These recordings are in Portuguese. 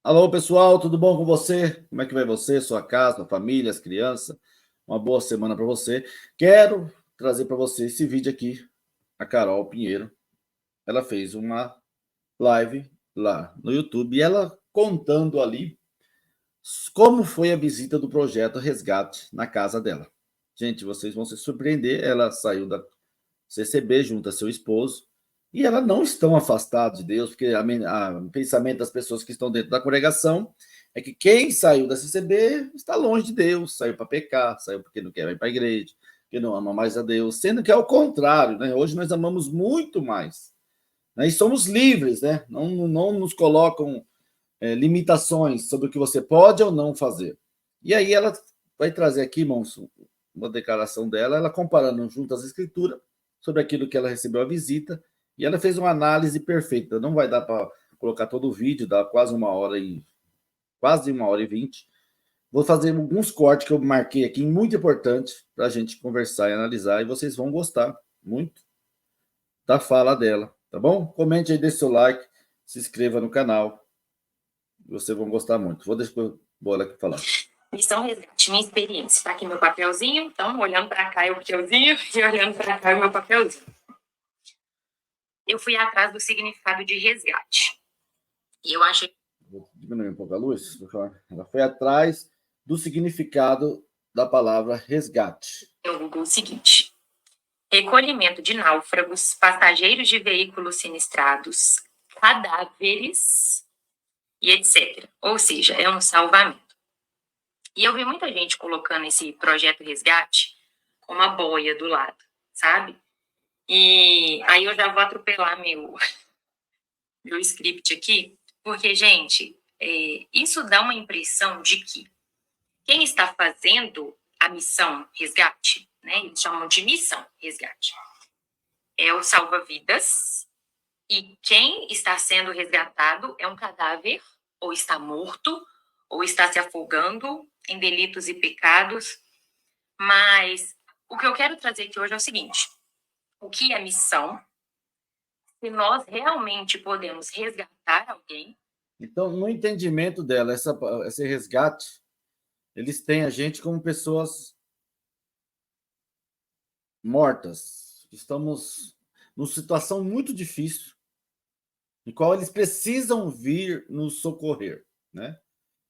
Alô, pessoal, tudo bom com você? Como é que vai você, sua casa, sua família, as crianças? Uma boa semana para você. Quero trazer para você esse vídeo aqui. A Carol Pinheiro, ela fez uma live lá no YouTube e ela contando ali como foi a visita do projeto Resgate na casa dela. Gente, vocês vão se surpreender. Ela saiu da CCB junto a seu esposo e elas não estão afastadas de Deus, porque o pensamento das pessoas que estão dentro da congregação é que quem saiu da CCB está longe de Deus, saiu para pecar, saiu porque não quer ir para a igreja, porque não ama mais a Deus, sendo que é o contrário, né? Hoje nós amamos muito mais, né? E somos livres, né? Não nos colocam limitações sobre o que você pode ou não fazer. E aí ela vai trazer aqui, irmãos, uma declaração dela, ela comparando junto às escrituras sobre aquilo que ela recebeu a visita, e ela fez uma análise perfeita. Não vai dar para colocar todo o vídeo, dá quase 1h20. Vou fazer alguns cortes que eu marquei aqui, muito importante, para a gente conversar e analisar, e vocês vão gostar muito da fala dela, tá bom? Comente aí, deixe seu like, se inscreva no canal, vocês vão gostar muito. Vou deixar a bola aqui falar. Missão Resgate, minha experiência. Tá aqui meu papelzinho, então, olhando para cá é o papelzinho e olhando para cá é o meu papelzinho. Eu fui atrás do significado de resgate. E eu achei... Vou diminuir um pouco a luz. Ela foi atrás do significado da palavra resgate. No Google o seguinte: recolhimento de náufragos, passageiros de veículos sinistrados, cadáveres e etc. Ou seja, é um salvamento. E eu vi muita gente colocando esse projeto resgate com uma boia do lado, sabe? E aí eu já vou atropelar meu script aqui, porque, gente, isso dá uma impressão de que quem está fazendo a missão resgate, né, eles chamam de missão resgate, é o salva-vidas, e quem está sendo resgatado é um cadáver, ou está morto, ou está se afogando em delitos e pecados. Mas o que eu quero trazer aqui hoje é o seguinte: o que é missão? Se nós realmente podemos resgatar alguém. Então, no entendimento dela, esse resgate, eles têm a gente como pessoas mortas. Estamos numa situação muito difícil, em qual eles precisam vir nos socorrer, né?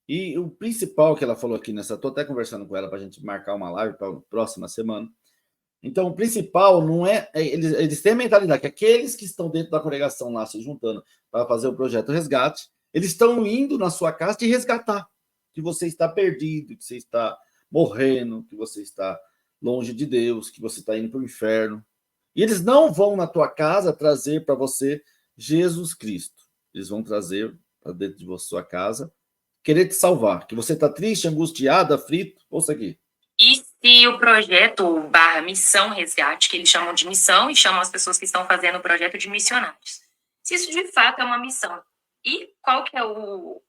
E o principal que ela falou aqui nessa, estou até conversando com ela para a gente marcar uma live para a próxima semana. Então, o principal não eles têm a mentalidade que aqueles que estão dentro da congregação lá se juntando para fazer o projeto Resgate, eles estão indo na sua casa te resgatar, que você está perdido, que você está morrendo, que você está longe de Deus, que você está indo para o inferno. E eles não vão na tua casa trazer para você Jesus Cristo. Eles vão trazer para dentro de sua casa, querer te salvar, que você está triste, angustiado, aflito, ouça aqui. E se o projeto / missão resgate, que eles chamam de missão e chamam as pessoas que estão fazendo o projeto de missionários, se isso de fato é uma missão, e qual que é o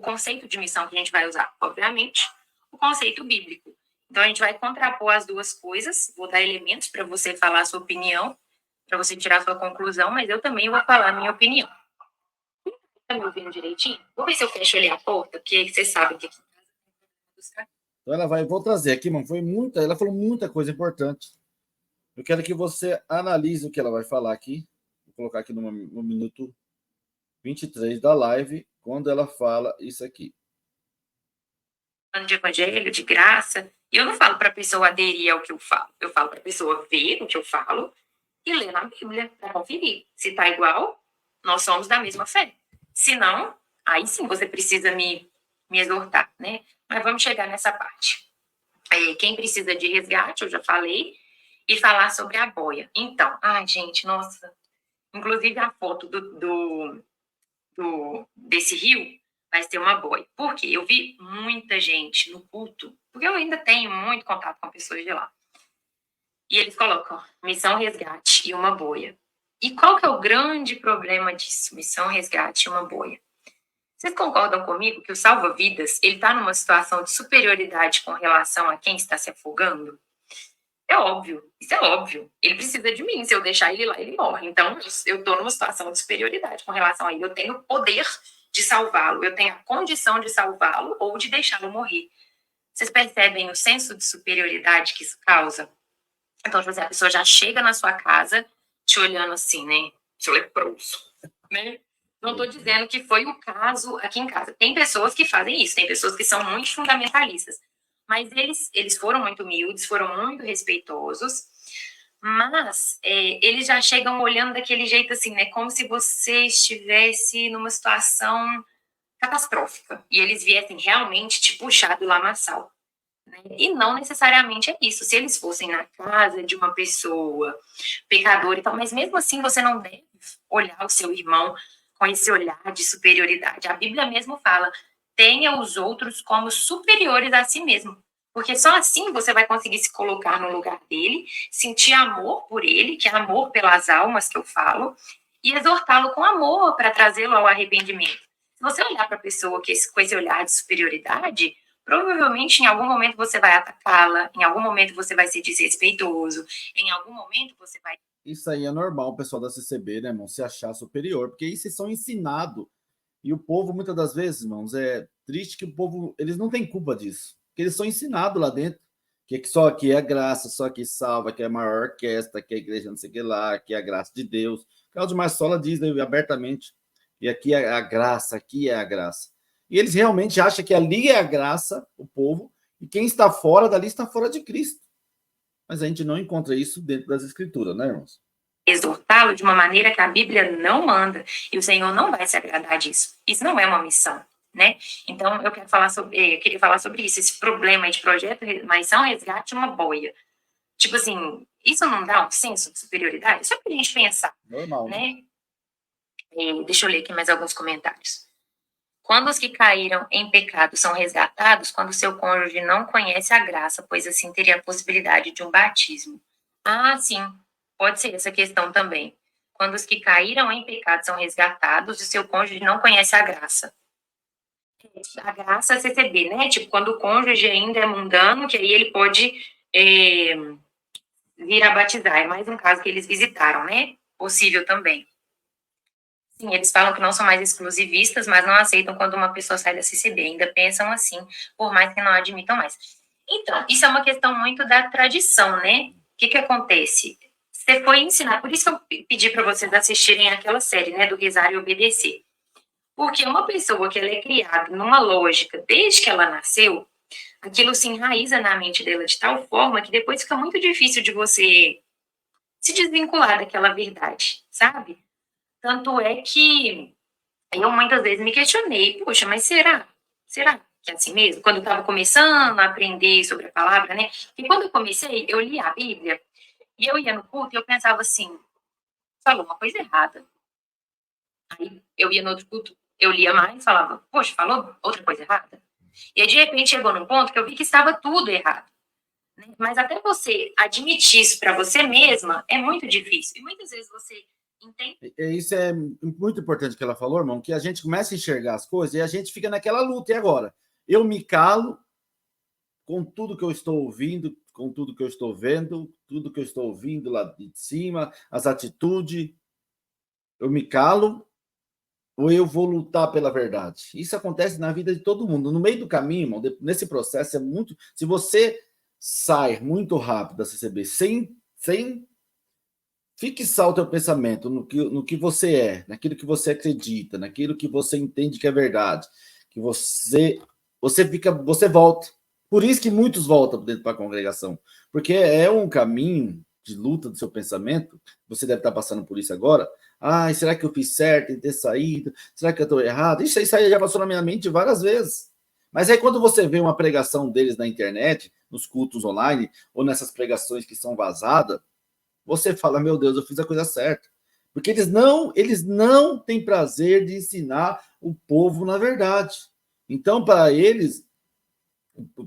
conceito de missão que a gente vai usar? Obviamente, o conceito bíblico. Então, a gente vai contrapor as duas coisas, vou dar elementos para você falar a sua opinião, para você tirar a sua conclusão, mas eu também vou falar a minha opinião. Tá me ouvindo direitinho? Vou ver se eu fecho ali a porta, porque você sabe que aqui Então vou trazer aqui, mano, ela falou muita coisa importante. Eu quero que você analise o que ela vai falar aqui. Vou colocar aqui no minuto 23 da live, quando ela fala isso aqui. De evangelho, de graça, e eu não falo para a pessoa aderir ao que eu falo. Eu falo para a pessoa ver o que eu falo e ler na Bíblia para conferir. Se tá igual, nós somos da mesma fé. Se não, aí sim você precisa me exortar, né? Mas vamos chegar nessa parte. Quem precisa de resgate, eu já falei, e falar sobre a boia. Então, ai, gente, nossa. Inclusive a foto desse rio vai ser uma boia. Por quê? Eu vi muita gente no culto, porque eu ainda tenho muito contato com pessoas de lá. E eles colocam missão resgate e uma boia. E qual que é o grande problema disso? Missão resgate e uma boia. Vocês concordam comigo que o salva-vidas, ele está numa situação de superioridade com relação a quem está se afogando? É óbvio, isso é óbvio. Ele precisa de mim, se eu deixar ele lá, ele morre. Então, eu estou numa situação de superioridade com relação a ele. Eu tenho poder de salvá-lo, eu tenho a condição de salvá-lo ou de deixá-lo morrer. Vocês percebem o senso de superioridade que isso causa? Então, tipo assim, a pessoa já chega na sua casa te olhando assim, né? Seu leproso, né? Não estou dizendo que foi o caso aqui em casa. Tem pessoas que fazem isso, tem pessoas que são muito fundamentalistas. Mas eles foram muito humildes, foram muito respeitosos, mas eles já chegam olhando daquele jeito assim, né? Como se você estivesse numa situação catastrófica e eles viessem realmente te puxar do lamaçal. Né? E não necessariamente é isso. Se eles fossem na casa de uma pessoa pecadora e tal, mas mesmo assim você não deve olhar o seu irmão com esse olhar de superioridade. A Bíblia mesmo fala: tenha os outros como superiores a si mesmo. Porque só assim você vai conseguir se colocar no lugar dele, sentir amor por ele, que é amor pelas almas que eu falo, e exortá-lo com amor para trazê-lo ao arrependimento. Se você olhar para a pessoa com esse olhar de superioridade, provavelmente em algum momento você vai atacá-la, em algum momento você vai ser desrespeitoso, em algum momento você vai... Isso aí é normal, o pessoal da CCB, né, irmão, se achar superior, porque isso são ensinados. E o povo, muitas das vezes, irmãos, é triste que o povo, eles não têm culpa disso, porque eles são ensinados lá dentro, que só aqui é graça, só aqui salva, que é a maior orquestra, que é a igreja não sei o que lá, que é a graça de Deus. Cláudio Marçola diz, né, abertamente, e aqui é a graça, aqui é a graça. E eles realmente acham que ali é a graça, o povo, e quem está fora dali está fora de Cristo. Mas a gente não encontra isso dentro das escrituras, né, irmãos? Exortá-lo de uma maneira que a Bíblia não manda, e o Senhor não vai se agradar disso. Isso não é uma missão, né? Então, eu queria falar sobre isso, esse problema de projeto, mas são resgate uma boia. Tipo assim, isso não dá um senso de superioridade? Só pra gente pensar, Normal, né? Deixa eu ler aqui mais alguns comentários. Quando os que caíram em pecado são resgatados, quando seu cônjuge não conhece a graça, pois assim teria a possibilidade de um batismo. Ah, sim, pode ser essa questão também. Quando os que caíram em pecado são resgatados e seu cônjuge não conhece a graça. A graça é CCB, né? Tipo, quando o cônjuge ainda é mundano, que aí ele pode vir a batizar. É mais um caso que eles visitaram, né? Possível também. Sim, eles falam que não são mais exclusivistas, mas não aceitam quando uma pessoa sai da CCB. Ainda pensam assim, por mais que não admitam mais. Então, isso é uma questão muito da tradição, né? O que acontece? Você foi ensinar, por isso que eu pedi para vocês assistirem aquela série, né, do Rezar e Obedecer. Porque uma pessoa que ela é criada numa lógica desde que ela nasceu, aquilo se enraiza na mente dela de tal forma que depois fica muito difícil de você se desvincular daquela verdade, sabe? Tanto é que eu muitas vezes me questionei, poxa, mas será? Será que é assim mesmo? Quando eu estava começando a aprender sobre a palavra, né? E quando eu comecei, eu li a Bíblia e eu ia no culto e eu pensava assim, falou uma coisa errada. Aí eu ia no outro culto, eu lia mais, falava, poxa, falou outra coisa errada. E aí, de repente, chegou num ponto que eu vi que estava tudo errado. Né? Mas até você admitir isso para você mesma é muito difícil. E muitas vezes você entende. Isso é muito importante que ela falou, irmão, que a gente começa a enxergar as coisas e a gente fica naquela luta. E agora? Eu me calo com tudo que eu estou ouvindo, com tudo que eu estou vendo, tudo que eu estou ouvindo lá de cima, as atitudes. Eu me calo ou eu vou lutar pela verdade? Isso acontece na vida de todo mundo. No meio do caminho, irmão, nesse processo é muito... Se você sai muito rápido da CCB sem fixar o teu pensamento no que você é, naquilo que você acredita, naquilo que você entende que é verdade, que você volta. Por isso que muitos voltam dentro da congregação, porque é um caminho de luta do seu pensamento. Você deve estar passando por isso agora. Ai, será que eu fiz certo em ter saído? Será que eu estou errado? Isso aí já passou na minha mente várias vezes. Mas aí quando você vê uma pregação deles na internet, nos cultos online, ou nessas pregações que são vazadas, você fala, meu Deus, eu fiz a coisa certa. Porque eles não têm prazer de ensinar o povo na verdade. Então, para eles,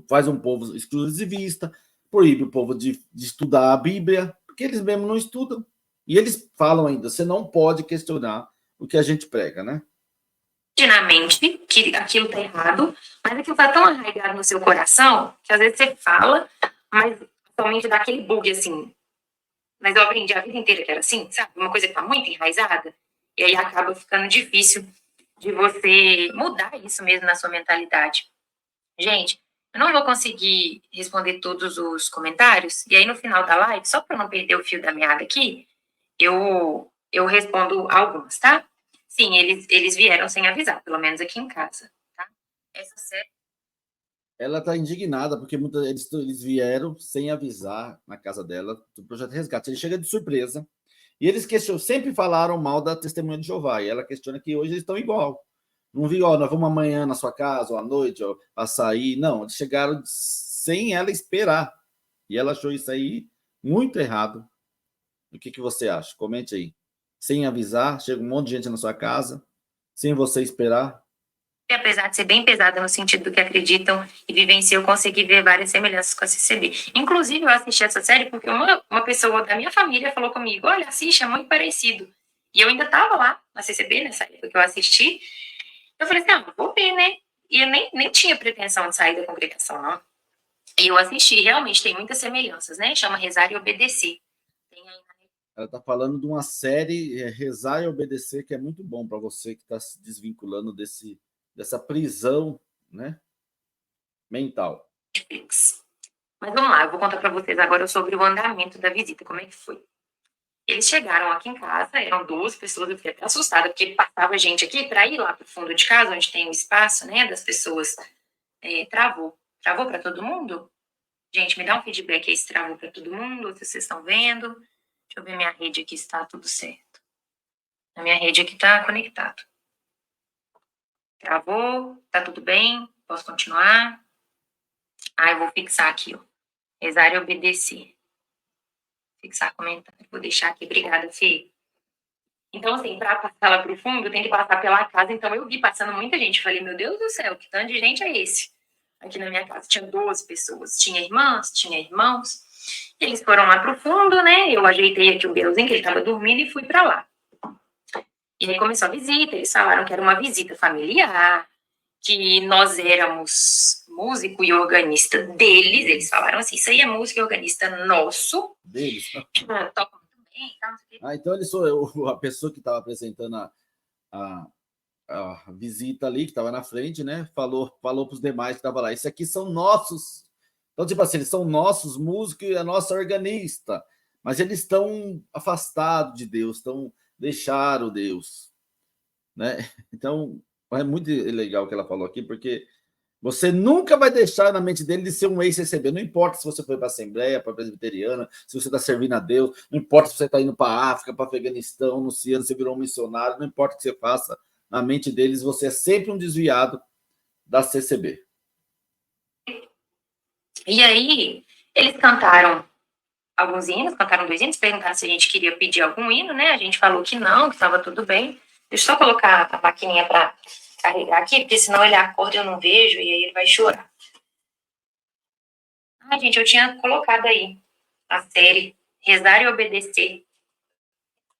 faz um povo exclusivista, proíbe o povo de estudar a Bíblia, porque eles mesmos não estudam. E eles falam ainda, você não pode questionar o que a gente prega, né? Na mente que aquilo tá errado, mas aquilo tá tão arraigado no seu coração que às vezes você fala, mas somente dá aquele bug assim. Mas eu aprendi a vida inteira que era assim, sabe? Uma coisa que tá muito enraizada, e aí acaba ficando difícil de você mudar isso mesmo na sua mentalidade. Gente, eu não vou conseguir responder todos os comentários, e aí no final da live, só para não perder o fio da meada aqui, eu respondo algumas, tá? Sim, eles vieram sem avisar, pelo menos aqui em casa, tá? Essa série. Ela está indignada porque eles vieram sem avisar na casa dela do projeto Resgate. Ele chega de surpresa e eles sempre falaram mal da Testemunha de Jeová. E ela questiona que hoje eles estão igual. Não vi, ó, nós vamos amanhã na sua casa, ou à noite, ou a sair. Não, eles chegaram sem ela esperar. E ela achou isso aí muito errado. O que você acha? Comente aí. Sem avisar, chega um monte de gente na sua casa, sem você esperar. Apesar de ser bem pesada no sentido do que acreditam e vivenciam, eu consegui ver várias semelhanças com a CCB. Inclusive, eu assisti essa série porque uma pessoa da minha família falou comigo, olha, assiste, é muito parecido. E eu ainda estava lá na CCB, nessa época que eu assisti. Eu falei assim, vou ver, né? E eu nem tinha pretensão de sair da congregação, não. E eu assisti, realmente tem muitas semelhanças, né? Chama Rezar e Obedecer. Ela está falando de uma série, Rezar e Obedecer, que é muito bom para você que está se desvinculando dessa prisão, né, mental. Netflix. Mas vamos lá, eu vou contar para vocês agora sobre o andamento da visita, como é que foi. Eles chegaram aqui em casa, eram 2 pessoas, eu fiquei até assustada, porque passava gente aqui para ir lá para o fundo de casa, onde tem o espaço, né, das pessoas. Travou. Travou para todo mundo? Gente, me dá um feedback aí se travou para todo mundo, se vocês estão vendo. Deixa eu ver minha rede aqui se está tudo certo. A minha rede aqui está conectado. Travou? Tá tudo bem? Posso continuar? Eu vou fixar aqui, ó. Rezar e obedecer. Fixar comentário. Vou deixar aqui. Obrigada, Fê. Então, assim, para passar lá pro fundo, tem que passar pela casa. Então, eu vi passando muita gente. Falei, meu Deus do céu, que tanto de gente é esse? Aqui na minha casa tinha 12 pessoas. Tinha irmãs, tinha irmãos. Eles foram lá pro fundo, né? Eu ajeitei aqui o Beuzinho, que ele estava dormindo, e fui para lá. E aí começou a visita. Eles falaram que era uma visita familiar, que nós éramos músico e organista deles. Eles falaram assim, isso aí é músico e organista nosso. Deles? Toca muito bem. Tá? Então ele a pessoa que estava apresentando a visita ali, que estava na frente, né, falou para os demais que estavam lá, isso aqui são nossos. Então, tipo assim, eles são nossos músicos e a nossa organista, mas eles estão afastados de Deus, deixaram Deus, né? Então, é muito legal o que ela falou aqui, porque você nunca vai deixar na mente dele de ser um ex-CCB. Não importa se você foi para a Assembleia, para a Presbiteriana, se você está servindo a Deus, não importa se você está indo para a África, para Afeganistão, anunciando, você virou um missionário, não importa o que você faça, na mente deles você é sempre um desviado da CCB. E aí, eles cantaram alguns hinos, cantaram 2 hinos, perguntaram se a gente queria pedir algum hino, né? A gente falou que não, que estava tudo bem. Deixa eu só colocar a maquininha para carregar aqui, porque senão ele acorda e eu não vejo, e aí ele vai chorar. Gente, eu tinha colocado aí a série Rezar e Obedecer.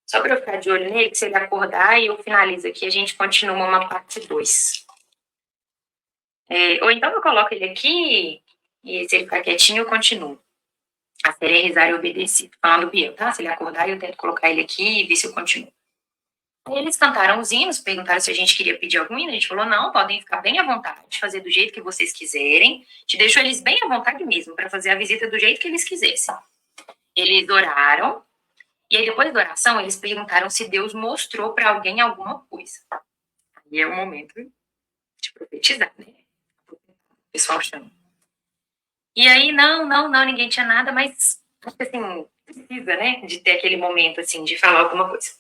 Só para eu ficar de olho nele, que se ele acordar e eu finalizo aqui, a gente continua uma parte 2. Ou então eu coloco ele aqui e se ele ficar quietinho, eu continuo. A série é Rezar e Obedecer. Tô falando do Biel, tá? Se ele acordar, eu tento colocar ele aqui e ver se eu continuo. Aí eles cantaram os hinos, perguntaram se a gente queria pedir algum hino. A gente falou, não, podem ficar bem à vontade, fazer do jeito que vocês quiserem. Te deixo eles bem à vontade mesmo, para fazer a visita do jeito que eles quisessem. Eles oraram, e aí depois da oração, eles perguntaram se Deus mostrou para alguém alguma coisa. Aí é o momento de profetizar, né? O pessoal chama. E aí, não, ninguém tinha nada, mas acho que assim, precisa, né, de ter aquele momento, assim, de falar alguma coisa.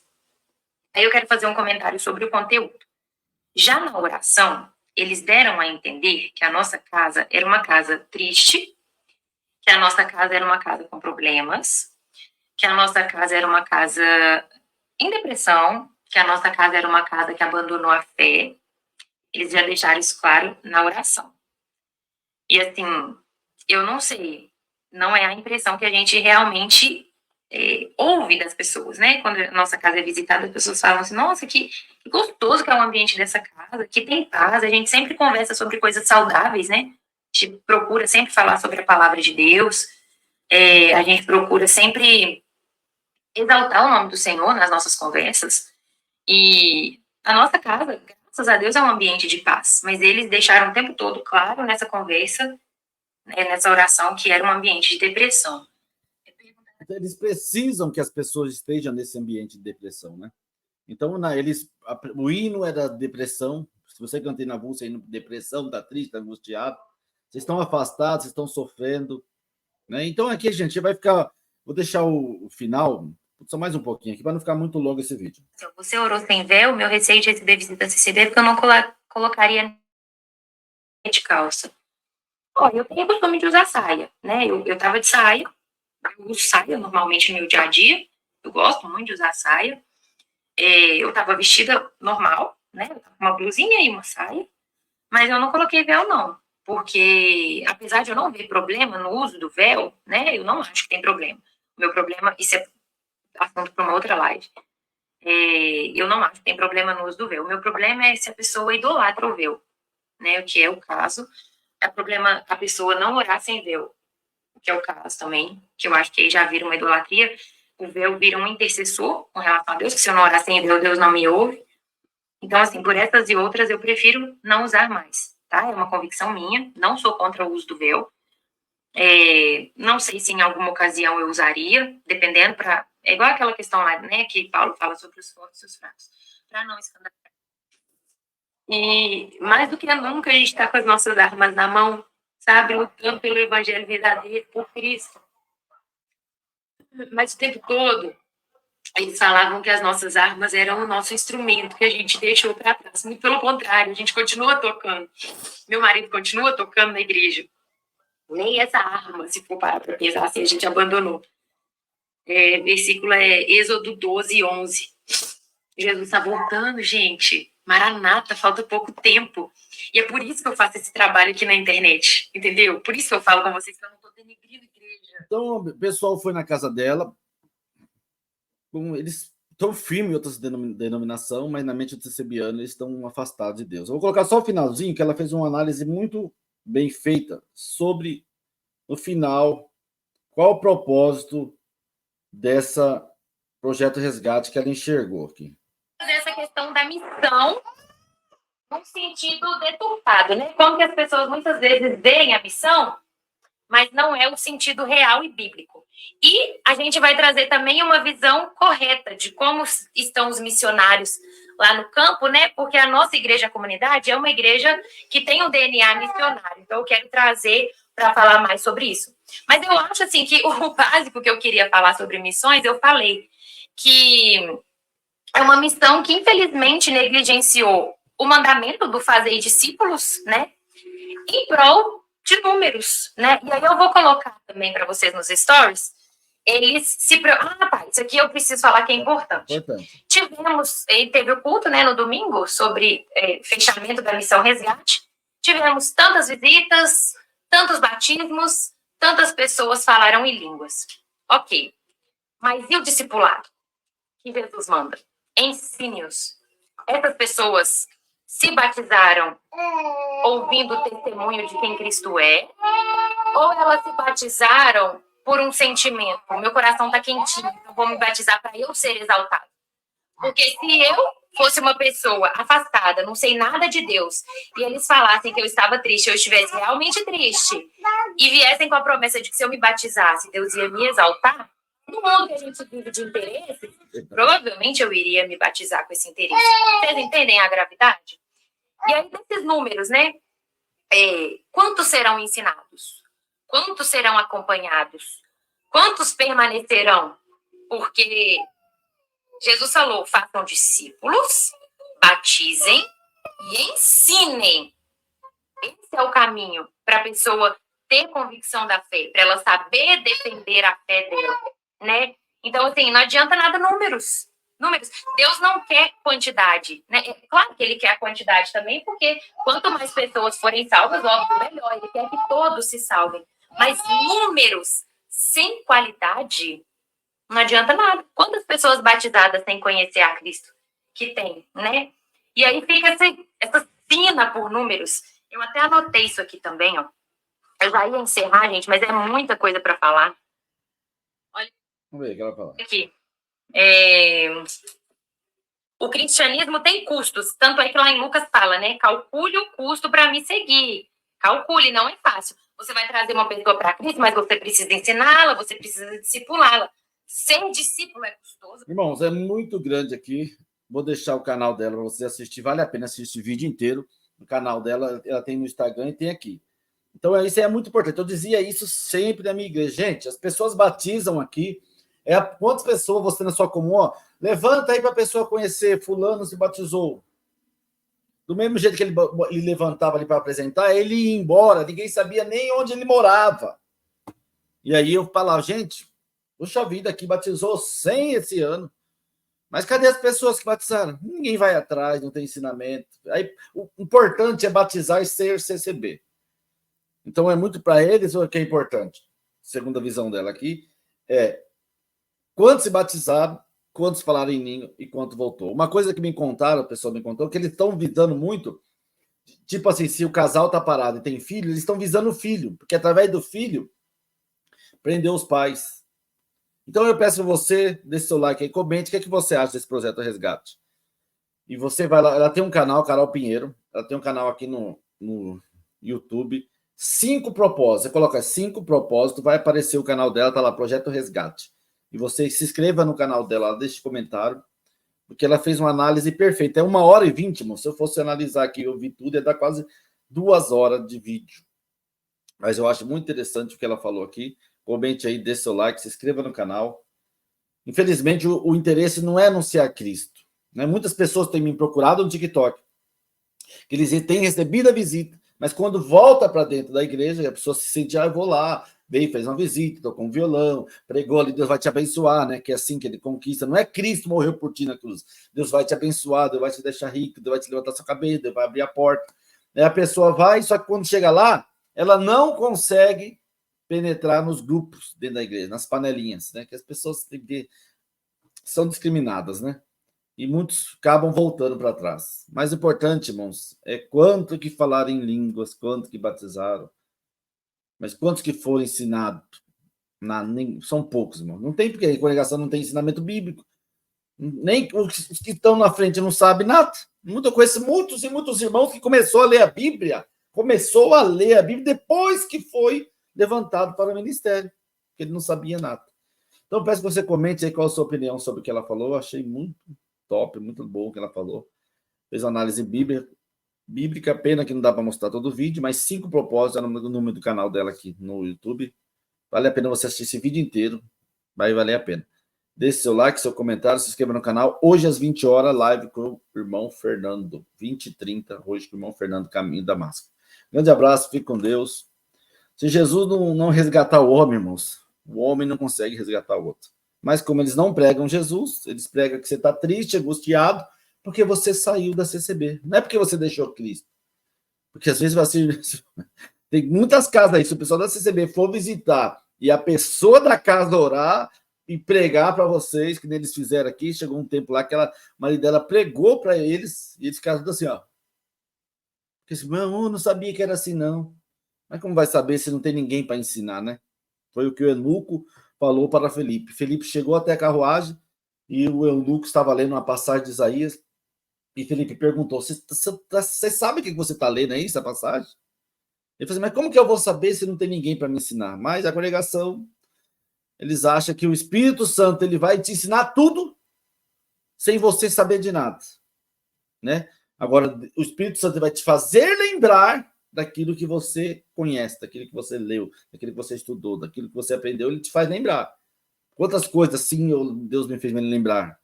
Aí eu quero fazer um comentário sobre o conteúdo. Já na oração, eles deram a entender que a nossa casa era uma casa triste, que a nossa casa era uma casa com problemas, que a nossa casa era uma casa em depressão, que a nossa casa era uma casa que abandonou a fé. Eles já deixaram isso claro na oração. E assim, eu não sei, não é a impressão que a gente realmente ouve das pessoas, né? Quando a nossa casa é visitada, as pessoas falam assim, nossa, que gostoso que é o ambiente dessa casa, que tem paz, a gente sempre conversa sobre coisas saudáveis, né? A gente procura sempre falar sobre a palavra de Deus, a gente procura sempre exaltar o nome do Senhor nas nossas conversas, e a nossa casa, graças graças a Deus, é um ambiente de paz. Mas eles deixaram o tempo todo claro nessa conversa, né, nessa oração, que era um ambiente de depressão. Eles precisam que as pessoas estejam nesse ambiente de depressão, né? Então, o hino era depressão. Se você canta na Rússia, hino depressão, está triste, está angustiado, vocês estão afastados, vocês estão sofrendo, né? Então, aqui, gente, vai ficar. Vou deixar o final, só mais um pouquinho aqui, para não ficar muito longo esse vídeo. Se você orou sem véu, meu receio de receber visita CCD, porque eu não colocaria de calça. Olha, eu tenho costume de usar saia, né? Eu tava de saia, eu uso saia normalmente no meu dia a dia, eu gosto muito de usar saia. Eu tava vestida normal, né? Eu tava com uma blusinha e uma saia, mas eu não coloquei véu, não. Porque, apesar de eu não ver problema no uso do véu, né? Eu não acho que tem problema. O meu problema, isso é assunto para uma outra live. Eu não acho que tem problema no uso do véu. O meu problema é se a pessoa idolatra o véu, né? O que é o caso. É problema a pessoa não orar sem véu, o que é o caso também, que eu acho que aí já vira uma idolatria. O véu vira um intercessor com relação a Deus, que se eu não orar sem véu, Deus não me ouve. Então, assim, por essas e outras, eu prefiro não usar mais, tá? É uma convicção minha, não sou contra o uso do véu. Não sei se em alguma ocasião eu usaria, dependendo para... É igual aquela questão lá, né, que Paulo fala sobre os fortes e os fracos, para não escandalizar. E mais do que nunca a gente está com as nossas armas na mão, sabe, lutando pelo evangelho verdadeiro, por Cristo. Mas o tempo todo eles falavam que as nossas armas eram o nosso instrumento que a gente deixou para trás. Muito pelo contrário, a gente continua tocando. Meu marido continua tocando na igreja. Nem essa arma, se for parar para pensar assim, a gente abandonou. Versículo é Êxodo 12, 11. Jesus está voltando, gente. Maranata, falta pouco tempo. E é por isso que eu faço esse trabalho aqui na internet, entendeu? Por isso que eu falo com vocês que eu não estou denegrindo a igreja. Então, o pessoal foi na casa dela, eles estão firmes em outras denominações, mas na mente do TCBiano eles estão afastados de Deus. Eu vou colocar só o finalzinho, que ela fez uma análise muito bem feita sobre, no final, qual o propósito dessa projeto resgate que ela enxergou aqui. Essa questão da missão num sentido deturpado, né? Como que as pessoas muitas vezes veem a missão, mas não é o sentido real e bíblico. E a gente vai trazer também uma visão correta de como estão os missionários lá no campo, né? Porque a nossa igreja a comunidade é uma igreja que tem um DNA missionário. Então eu quero trazer para falar mais sobre isso. Mas eu acho assim que o básico que eu queria falar sobre missões, eu falei que é uma missão que infelizmente negligenciou o mandamento do fazer discípulos, né? Em prol de números, né? E aí eu vou colocar também para vocês nos stories. Eles se... tá, isso aqui eu preciso falar que é importante. Teve o culto, né, no domingo, sobre fechamento da missão Resgate. Tivemos tantas visitas, tantos batismos, tantas pessoas falaram em línguas. Ok. Mas e o discipulado? Que Jesus manda? Ensine-os. Essas pessoas se batizaram ouvindo o testemunho de quem Cristo é, ou elas se batizaram por um sentimento? O meu coração está quentinho, então vou me batizar para eu ser exaltado. Porque se eu fosse uma pessoa afastada, não sei nada de Deus, e eles falassem que eu estava triste, eu estivesse realmente triste, e viessem com a promessa de que se eu me batizasse, Deus ia me exaltar, no mundo que a gente vive de interesse, provavelmente eu iria me batizar com esse interesse. Vocês entendem a gravidade? E aí, desses números, né? Quantos serão ensinados? Quantos serão acompanhados? Quantos permanecerão? Porque Jesus falou, façam discípulos, batizem e ensinem. Esse é o caminho para a pessoa ter convicção da fé, para ela saber defender a fé dela, né? Então, assim, não adianta nada números. Deus não quer quantidade, né? É claro que ele quer a quantidade também, porque quanto mais pessoas forem salvas, óbvio, melhor. Ele quer que todos se salvem. Mas números sem qualidade não adianta nada. Quantas pessoas batizadas sem conhecer a Cristo que tem, né? E aí fica essa sina por números. Eu até anotei isso aqui também, ó. Eu já ia encerrar, gente, mas é muita coisa para falar. Olha. Vamos ver o que ela fala. Aqui. O cristianismo tem custos, tanto é que lá em Lucas fala, né? Calcule o custo para me seguir. Calcule, não é fácil. Você vai trazer uma pessoa para Cristo, mas você precisa ensiná-la, você precisa discipulá-la. Ser discípulo é custoso. Irmãos, é muito grande aqui. Vou deixar o canal dela para você assistir. Vale a pena assistir o vídeo inteiro. O canal dela, ela tem no Instagram e tem aqui. Então, isso é muito importante. Eu dizia isso sempre na minha igreja. Gente, as pessoas batizam aqui. Quantas pessoas você na sua comum? Ó, levanta aí para a pessoa conhecer. Fulano se batizou. Do mesmo jeito que ele levantava ali para apresentar, ele ia embora. Ninguém sabia nem onde ele morava. E aí eu falava, gente, puxa vida, aqui batizou 100 esse ano. Mas cadê as pessoas que batizaram? Ninguém vai atrás, não tem ensinamento. Aí, o importante é batizar e ser CCB. Então, é muito para eles o que é importante. Segundo a visão dela aqui, é quantos se batizaram, quantos falaram em língua e quanto voltou. Uma coisa que me contaram, a pessoa me contou, que eles estão visando muito, tipo assim, se o casal está parado e tem filho, eles estão visando o filho, porque através do filho, prendeu os pais. Então, eu peço a você, deixe seu like aí, comente o que, é que você acha desse projeto Resgate. E você vai lá, ela tem um canal, Carol Pinheiro, ela tem um canal aqui no YouTube, 5 propósitos. Você coloca 5 propósitos, vai aparecer o canal dela, tá lá, Projeto Resgate. E você se inscreva no canal dela, deixe comentário, porque ela fez uma análise perfeita. É 1h20, irmão. Se eu fosse analisar aqui, eu vi tudo, ia dar quase 2 horas de vídeo. Mas eu acho muito interessante o que ela falou aqui. Comente aí, dê seu like, se inscreva no canal. Infelizmente, o interesse não é anunciar Cristo. Né? Muitas pessoas têm me procurado no TikTok, que eles têm recebido a visita, mas quando volta para dentro da igreja, a pessoa se sente, eu vou lá, veio, fez uma visita, tocou um violão, pregou ali, Deus vai te abençoar, né? Que é assim que ele conquista. Não é Cristo morreu por ti na cruz. Deus vai te abençoar, Deus vai te deixar rico, Deus vai te levantar sua cabeça, Deus vai abrir a porta. Aí a pessoa vai, só que quando chega lá, ela não consegue penetrar nos grupos dentro da igreja, nas panelinhas, né? Que as pessoas são discriminadas, né? E muitos acabam voltando para trás. Mais importante, irmãos, é quanto que falaram em línguas, quanto que batizaram, mas quantos que foram ensinados? São poucos, irmão. Não tem, porque a congregação não tem ensinamento bíblico. Nem os que estão na frente não sabem nada. Eu conheço muitos e muitos irmãos que começou a ler a Bíblia depois que foi levantado para o ministério, porque ele não sabia nada. Então, peço que você comente aí qual a sua opinião sobre o que ela falou. Eu achei muito top, muito bom o que ela falou. Fez uma análise bíblica, pena que não dá para mostrar todo o vídeo, mas 5 propósitos é o número do canal dela aqui no YouTube. Vale a pena você assistir esse vídeo inteiro, vai valer a pena. Deixe seu like, seu comentário, se inscreva no canal. Hoje às 20 horas, live com o irmão Fernando, 20h30, hoje com o irmão Fernando, Caminho da Máscara. Grande abraço, fique com Deus. Se Jesus não resgatar o homem, irmãos, o homem não consegue resgatar o outro. Mas como eles não pregam Jesus, eles pregam que você está triste, angustiado, porque você saiu da CCB. Não é porque você deixou Cristo. Porque às vezes você... Tem muitas casas aí, se o pessoal da CCB for visitar e a pessoa da casa orar e pregar para vocês, que eles fizeram aqui, chegou um tempo lá que a marido dela pregou para eles e eles ficaram assim, ó. Porque assim, não sabia que era assim, não. Mas como vai saber se não tem ninguém para ensinar, né? Foi o que o eunuco falou para Felipe. Felipe chegou até a carruagem e o eunuco estava lendo uma passagem de Isaías e Felipe perguntou, você sabe o que você está lendo aí, essa passagem? Ele falou assim, mas como que eu vou saber se não tem ninguém para me ensinar? Mas a congregação, eles acham que o Espírito Santo ele vai te ensinar tudo sem você saber de nada, né? Agora, o Espírito Santo vai te fazer lembrar daquilo que você conhece, daquilo que você leu, daquilo que você estudou, daquilo que você aprendeu, ele te faz lembrar. Quantas coisas assim Deus me fez me lembrar?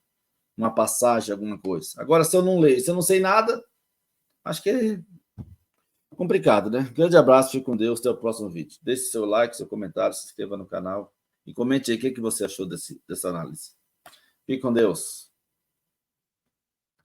Uma passagem, alguma coisa. Agora, se eu não leio, se eu não sei nada, acho que é complicado, né? Grande abraço, fique com Deus, até o próximo vídeo. Deixe seu like, seu comentário, se inscreva no canal e comente aí o que você achou dessa análise. Fique com Deus.